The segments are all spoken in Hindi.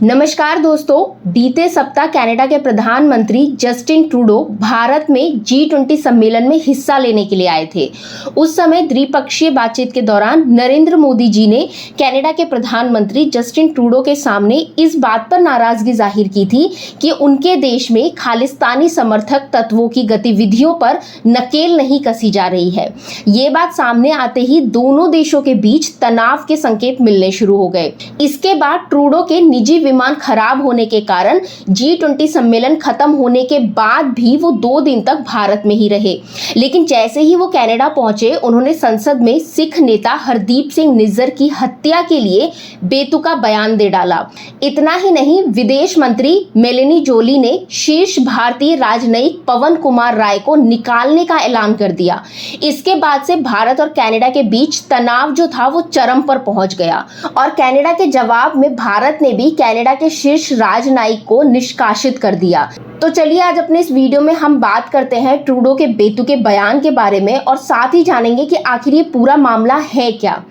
नमस्कार दोस्तों, बीते सप्ताह कनाडा के प्रधानमंत्री जस्टिन ट्रूडो भारत में G20 सम्मेलन में हिस्सा लेने के लिए आए थे। उस समय द्विपक्षीय बातचीत के दौरान नरेंद्र मोदी जी ने कनाडा के प्रधानमंत्री जस्टिन ट्रूडो के सामने इस बात पर नाराजगी जाहिर की थी कि उनके देश में खालिस्तानी समर्थक तत्वों की गतिविधियों पर नकेल नहीं कसी जा रही है। ये बात सामने आते ही दोनों देशों के बीच तनाव के संकेत मिलने शुरू हो गए। इसके बाद ट्रूडो के निजी विमान खराब होने के कारण G20 सम्मेलन खत्म होने के बाद भी वो 2 दिन तक भारत में ही रहे। लेकिन जैसे ही वो कनाडा पहुंचे, उन्होंने संसद में सिख नेता हरदीप सिंह निज्जर की हत्या के लिए बेतुका बयान दे डाला। इतना ही नहीं, विदेश मंत्री मेलेनी जोली ने शीर्ष भारतीय राजनयिक पवन कुमार राय को निकालने का ऐलान कर दिया। इसके बाद से भारत और कनाडा के बीच तनाव जो था वो चरम पर पहुंच गया और कनाडा के जवाब में भारत ने भी कनाडा के शीर्ष राजनयिक को निष्कासित कर दिया। तो चलिए आज अपने इस वीडियो में हम बात करते हैं ट्रूडो के बेतुके बयान के बारे में और साथ ही जानेंगे कि आखिर ये पूरा मामला है क्या।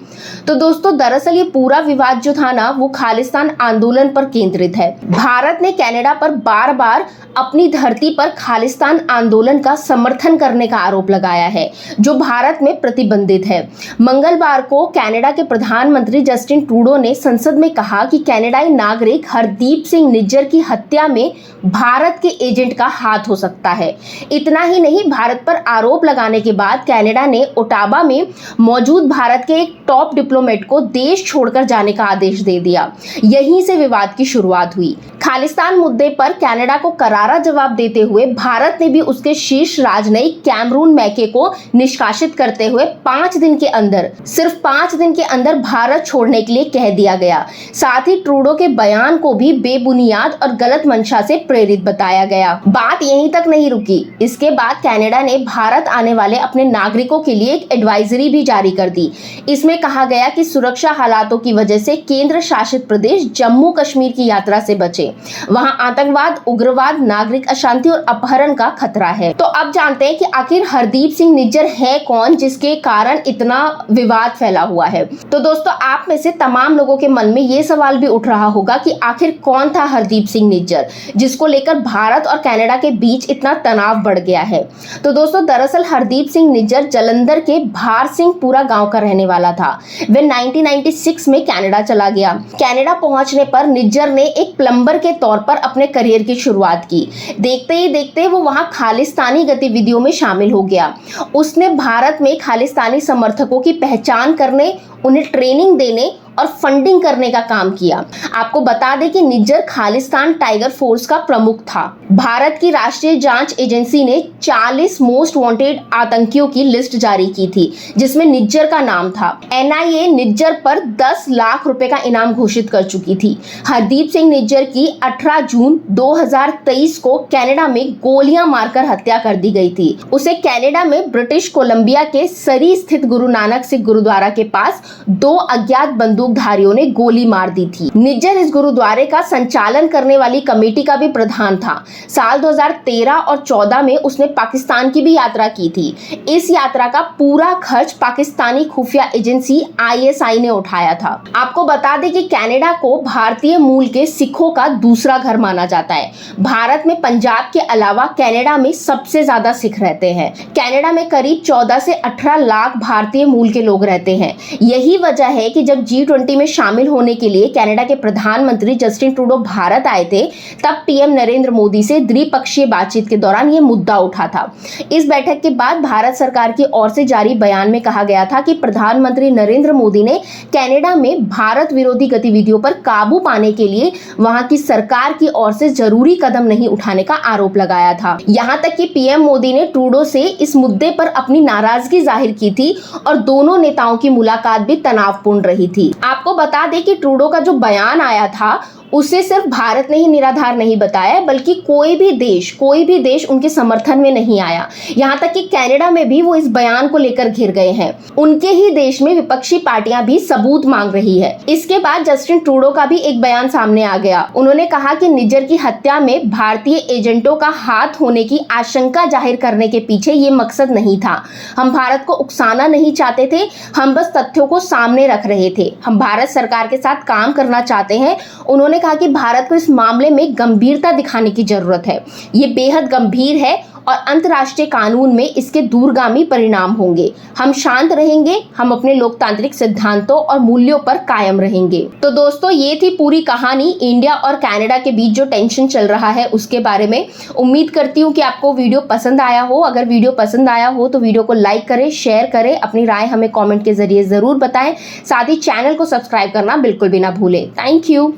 तो दोस्तों, दरअसल ये पूरा विवाद जो था ना, वो खालिस्तान आंदोलन पर केंद्रित है। भारत ने कनाडा पर बार बार अपनी धरती पर खालिस्तान आंदोलन का समर्थन करने का आरोप लगाया है, जो भारत में प्रतिबंधित है। मंगलवार को कनाडा के प्रधानमंत्री जस्टिन ट्रूडो ने संसद में कहा कि कनाडाई नागरिक हरदीप सिंह निज्जर की हत्या में भारत के एजेंट का हाथ हो सकता है। इतना ही नहीं, भारत पर आरोप लगाने के बाद कनाडा ने ओटावा में मौजूद भारत के एक टॉप डिप्लोमेट को देश छोड़कर जाने का आदेश दे दिया। यहीं से विवाद की शुरुआत हुई। खालिस्तान मुद्दे पर कनाडा को करारा जवाब देते हुए भारत ने भी उसके शीर्ष राजनयिक कैमरून मैके को निष्कासित करते हुए 5 दिन के अंदर, सिर्फ 5 दिन के अंदर भारत छोड़ने के लिए कह दिया गया। साथ ही ट्रूडो के बयान को भी बेबुनियाद और गलत मंशा से प्रेरित बताया गया। बात यहीं तक नहीं रुकी। इसके बाद कनाडा ने भारत आने वाले अपने नागरिकों के लिए एक एडवाइजरी भी जारी कर दी। इसमें कहा गया कि सुरक्षा हालातों की वजह से केंद्र शासित प्रदेश जम्मू कश्मीर की यात्रा से बचे। वहां आतंकवाद, उग्रवाद, नागरिक अशांति और अपहरण का खतरा है। तो अब जानते हैं कि आखिर हरदीप सिंह निज्जर है कौन, जिसके कारण इतना विवाद फैला हुआ है। तो दोस्तों, आप में से तमाम लोगों के मन में ये सवाल भी उठ रहा होगा कि आखिर कौन था हरदीप सिंह निज्जर, जिसको लेकर भारत और कनाडा के बीच इतना तनाव बढ़ गया है। तो दोस्तों, दरअसल हरदीप सिंह निज्जर जलंधर के भार सिंहपुरा गांव का रहने वाला था। वह 1996 में कनाडा चला गया। कनाडा पहुंचने पर निज्जर ने एक प्लम्बर के तौर पर अपने करियर की शुरुआत की। देखते ही देखते वो वहां खालिस्तानी गतिविधियों में शामिल हो गया। उसने भारत में खालिस्तानी समर्थकों की पहचान करने, उन्हें ट्रेनिंग देने और फंडिंग करने का काम किया। आपको बता दें कि निज्जर खालिस्तान टाइगर फोर्स का प्रमुख था। भारत की राष्ट्रीय जांच एजेंसी ने 40 मोस्ट वांटेड आतंकियों की लिस्ट जारी की थी, जिसमें निज्जर का नाम था। NIA निज्जर पर 10 लाख रुपए का इनाम घोषित कर चुकी थी। हरदीप सिंह निज्जर की 18 जून 2023 को कनाडा में गोलियां मारकर हत्या कर दी गई थी। उसे कनाडा में ब्रिटिश कोलंबिया के सरी स्थित गुरु नानक सिख गुरुद्वारा के पास 2 अज्ञात बंदूकधारियों ने गोली मार दी थी। निज्जर इस गुरुद्वारे का संचालन करने वाली कमेटी का भी प्रधान था। साल 2013 और 14 में उसने पाकिस्तान की भी यात्रा की थी। इस यात्रा का पूरा खर्च पाकिस्तानी खुफिया एजेंसी ISI ने उठाया था। आपको बता दें कि कनाडा को भारतीय मूल के सिखों का दूसरा घर माना जाता है। भारत में पंजाब के अलावा कनाडा में सबसे ज्यादा सिख रहते हैं। कनाडा में करीब 14 से 18 लाख भारतीय मूल के लोग रहते हैं। यही वजह है कि जब G20 में शामिल होने के लिए कनाडा के प्रधानमंत्री जस्टिन ट्रूडो भारत आए थे, तब PM नरेंद्र मोदी से द्विपक्षीय बातचीत के दौरान ये मुद्दा उठा था। इस बैठक के बाद भारत सरकार की ओर से जारी बयान में कहा गया था कि प्रधानमंत्री नरेंद्र मोदी ने कनाडा में भारत विरोधी गतिविधियों पर काबू पाने के लिए वहां की सरकार की ओर से जरूरी कदम नहीं उठाने का आरोप लगाया था। यहाँ तक कि PM मोदी ने ट्रूडो से इस मुद्दे पर अपनी नाराजगी जाहिर की थी और दोनों नेताओं की मुलाकात भी तनावपूर्ण रही थी। आपको बता दें कि ट्रूडो का जो बयान आया था, उसे सिर्फ भारत ने ही निराधार नहीं बताया, बल्कि कोई भी देश उनके समर्थन में नहीं आया। यहाँ तक कि कनाडा में भी वो इस बयान को लेकर घिर गए हैं। उनके ही देश में विपक्षी पार्टियां भी सबूत मांग रही है। इसके बाद जस्टिन ट्रूडो का भी एक बयान सामने आ गया। उन्होंने कहा कि निज्जर की हत्या में भारतीय एजेंटों का हाथ होने की आशंका जाहिर करने के पीछे ये मकसद नहीं था। हम भारत को उकसाना नहीं चाहते थे, हम बस तथ्यों को सामने रख रहे थे। हम भारत सरकार के साथ काम करना चाहते हैं। उन्होंने कहा कि भारत को इस मामले में गंभीरता दिखाने की जरूरत है। ये बेहद गंभीर है और अंतर्राष्ट्रीय कानून में इसके दूरगामी परिणाम होंगे। हम शांत रहेंगे, हम अपने लोकतांत्रिक सिद्धांतों और मूल्यों पर कायम रहेंगे। तो दोस्तों, ये थी पूरी कहानी इंडिया और कनाडा के बीच जो टेंशन चल रहा है उसके बारे में। उम्मीद करती हूँ कि आपको वीडियो पसंद आया हो। अगर वीडियो पसंद आया हो तो वीडियो को लाइक करें, शेयर करें, अपनी राय हमें कॉमेंट के जरिए जरूर बताएं। साथ ही चैनल को सब्सक्राइब करना बिल्कुल भी ना भूलें। Thank you.